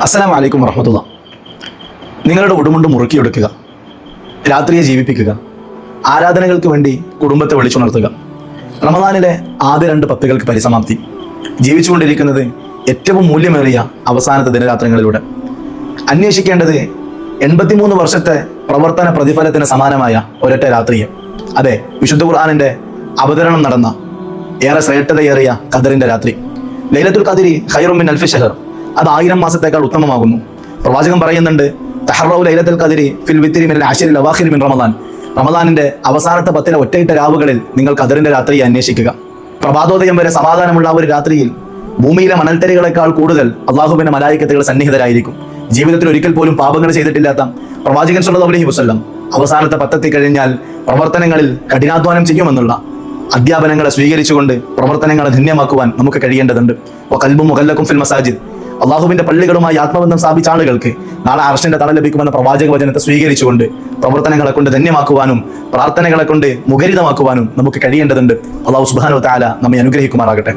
അസ്സലാമു അലൈക്കും വറഹ്മത്തുള്ളാഹി. നിങ്ങളുടെ ഉടുമുണ്ട് മുറുക്കിയെടുക്കുക, രാത്രിയെ ജീവിപ്പിക്കുക, ആരാധനകൾക്ക് വേണ്ടി കുടുംബത്തെ വിളിച്ചുണർത്തുക. റമദാനിലെ ആദ്യ 2 പത്തുകൾക്ക് പരിസമാപ്തി. ജീവിച്ചുകൊണ്ടിരിക്കുന്നത് ഏറ്റവും മൂല്യമേറിയ അവസാനത്തെ ദിനരാത്രങ്ങളിലൂടെ. അന്വേഷിക്കേണ്ടത് 83 വർഷത്തെ പ്രവർത്തന പ്രതിഫലത്തിന് സമാനമായ ഒരൊറ്റ രാത്രിയെ. അതെ, വിശുദ്ധ ഖുർആനിന്റെ അവതരണം നടന്ന ഏറെ ശ്രേഷ്ഠതയേറിയ ഖദറിന്റെ രാത്രി. ലൈലത്തുൽ ഖദ്രി ഖൈറും മിൻ അൽഫി ശഹർ, അത് 1000 മാസത്തേക്കാൾ ഉത്തമമാകുന്നു. പ്രവാചകൻ പറയുന്നുണ്ട്, തഹറൗ ലൈലത്തുൽ ഖദ്രി ഫിൽ വിത്രി മിനൽ അശ്റിൽ അവാഖിർ മിൻ റമദാൻ. റമദാനിന്റെ അവസാനത്തെ 10 ഒറ്റയിട്ട രാവുകളിൽ നിങ്ങൾ ഖദറിന്റെ രാത്രിയെ അന്വേഷിക്കുക. പ്രഭാതോദയം വരെ സമാധാനമുള്ള ഒരു രാത്രിയിൽ ഭൂമിയിലെ മണൽത്തരികളെക്കാൾ കൂടുതൽ അള്ളാഹുവിന്റെ മലായികത്തുകൾ സന്നിഹിതരായിരിക്കും. ജീവിതത്തിൽ ഒരിക്കൽ പോലും പാപങ്ങൾ ചെയ്തിട്ടില്ലാത്ത പ്രവാചകൻ സ്വല്ലല്ലാഹു അലൈഹി വസല്ലം അവസാനത്തെ 10 കഴിഞ്ഞാൽ പ്രവർത്തനങ്ങളിൽ കഠിനാധ്വാനം ചെയ്യുമെന്നുള്ള അധ്യാപനങ്ങളെ സ്വീകരിച്ചുകൊണ്ട് പ്രവർത്തനങ്ങളെ ധന്യമാക്കുവാൻ നമുക്ക് കഴിയേണ്ടതുണ്ട്. വഖൽബും മുഗല്ലഖും ഫിൽ മസാജിദ്, അള്ളാഹുവിന്റെ പള്ളികളുമായി ആത്മബന്ധം സ്ഥാപിച്ച ആളുകൾക്ക് നാളെ അർശിന്റെ തണൽ ലഭിക്കുമെന്ന പ്രവാചക വചനത്തെ സ്വീകരിച്ചുകൊണ്ട് പ്രവർത്തനങ്ങളെ കൊണ്ട് ധന്യമാക്കുവാനും പ്രാർത്ഥനകളെ കൊണ്ട് മുഖരിതമാക്കുവാനും നമുക്ക് കഴിയേണ്ടതുണ്ട്. അള്ളാഹു സുബ്ഹാനഹു വ തആല നമ്മെ അനുഗ്രഹിക്കുമാറാകട്ടെ.